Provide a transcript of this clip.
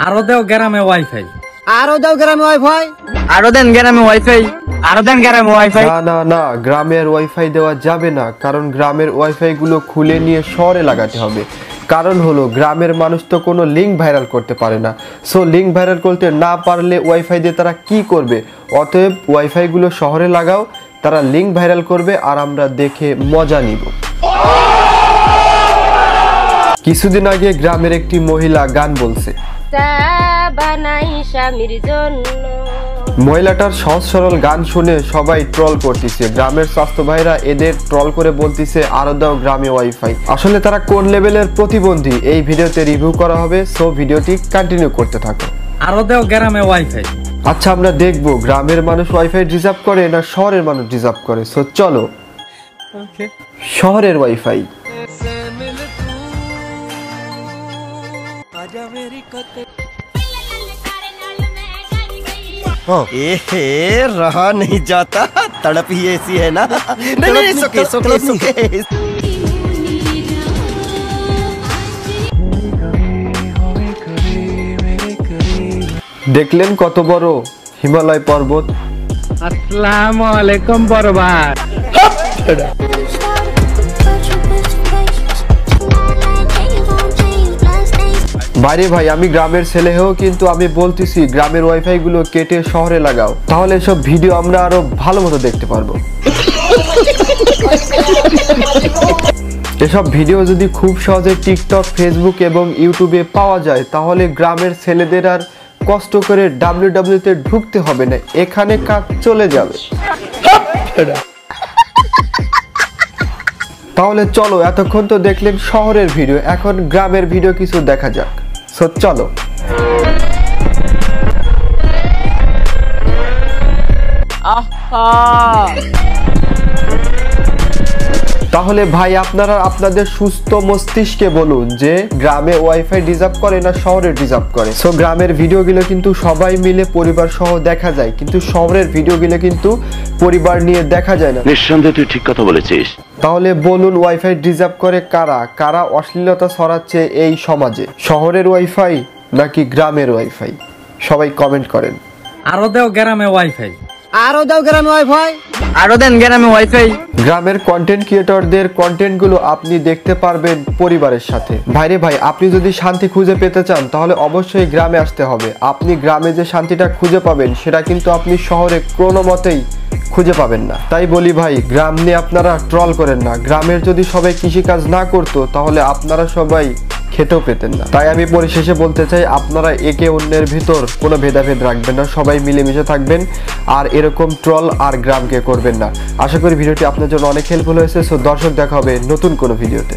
আরো দেও গ্রামে ওয়াইফাই। আরো দাও গ্রামে ওয়াইফাই। আরো দেন গ্রামে ওয়াইফাই। আরো দেন গ্রামে ওয়াইফাই। না না না, গ্রামের ওয়াইফাই দেওয়া যাবে না, কারণ গ্রামের ওয়াইফাই গুলো খুলে নিয়ে শহরে লাগাতে হবে। কারণ হলো গ্রামের মানুষ তো কোনো লিঙ্ক ভাইরাল করতে পারে না। সো লিঙ্ক ভাইরাল করতে না পারলে ওয়াইফাই দিয়ে তারা কি করবে? অতএব ওয়াইফাই গুলো শহরে লাগাও, তারা লিঙ্ক ভাইরাল করবে আর আমরা দেখে মজা নিব। কিছুদিন আগে গ্রামের একটি মহিলা গান বলছে। মহিলাটার সহজ সরল গান শুনে সবাই ট্রল করতেছে। গ্রামের স্বাস্থ্য ভাইরা এদের ট্রল করে বলতেছে আরো দাও গ্রামে ওয়াইফাই। আসলে তারা কোন লেভেলের প্রতিবন্ধী এই ভিডিওতে রিভিউ করা হবে। সো ভিডিওটি কন্টিনিউ করতে থাকো। আরো দেও গ্রামে ওয়াইফাই। আচ্ছা, আমরা দেখবো গ্রামের মানুষ ওয়াইফাই রিজার্ভ করে না শহরের মানুষ রিজার্ভ করে। সো চলো, শহরের ওয়াইফাই। रहा नहीं जाता, तड़प ही ऐसी है ना। नहीं, सुके सुके सुके। দেখলেন কত বড় হিমালয় পর্বত। আসসালামু আলাইকুম বরবাদ। বাইরে ভাই, আমি গ্রামের ছেলে হয়েও কিন্তু আমি বলতেছি গ্রামের ওয়াইফাই গুলো কেটে শহরে লাগাও, তাহলে এসব ভিডিও আমরা আরো ভালো মতো দেখতে পারবো। এসব ভিডিও যদি খুব সহজে টিকটক, ফেসবুক এবং ইউটিউবে পাওয়া যায়, তাহলে গ্রামের ছেলেদের আর কষ্ট করে WW তে ঢুকতে হবে না, এখানে কাজ চলে যাবে। তাহলে চলো, এতক্ষণ তো দেখলেন শহরের ভিডিও, এখন গ্রামের ভিডিও কিছু দেখা যাক। সো চলো। তাহলে ভাই, আপনারা আপনাদের সুস্থ মস্তিষ্কে বলুন যে গ্রামে ওয়াইফাই রিজার্ভ করে না শহরে রিজার্ভ করে। সো গ্রামের ভিডিওগুলো কিন্তু সবাই মিলে পরিবার সহ দেখা যায়, কিন্তু শহরের ভিডিওগুলো কিন্তু পরিবার নিয়ে দেখা যায় না। নিঃসন্দেহে তুই ঠিক কথা বলেছিস। তাহলে বলুন, ওয়াইফাই রিজার্ভ করে কারা? কারা অশ্লীলতা ছড়াচ্ছে এই সমাজে? শহরের ওয়াইফাই নাকি গ্রামের ওয়াইফাই? সবাই কমেন্ট করেন। আরো দেও গ্রামে ওয়াইফাই। আরো দাও গ্রামে ওয়াইফাই। আরো দেন গ্রামে ওয়াইফাই। গ্রামের কন্টেন্ট ক্রিয়েটরদের কন্টেন্ট গুলো আপনি দেখতে পারবেন পরিবারের সাথে। ভাইরে ভাই, আপনি যদি শান্তি খুঁজে পেতে চান তাহলে অবশ্যই গ্রামে আসতে হবে। আপনি গ্রামে যে শান্তিটা খুঁজে পাবেন সেটা কিন্তু আপনি শহরে কোনো মতেই খুঁজে পাবেন না। তাই বলি ভাই, গ্রাম নিয়ে আপনারা ট্রল করেন না। গ্রামের যদি সবাই কৃষিকাজ না করতো তাহলে আপনারা সবাই খেতেও পেতেন না। তাই আমি পরিশেষে বলতে চাই, আপনারা একে অন্যের ভিতর কোনো ভেদাভেদ রাখবেন না, সবাই মিলেমিশে থাকবেন আর এরকম ট্রল আর গ্রামকে করবেন না। আশা করি ভিডিওটি আপনার জন্য অনেক হেল্পফুল হয়েছে। সো দর্শক, দেখা হবে নতুন কোনো ভিডিওতে।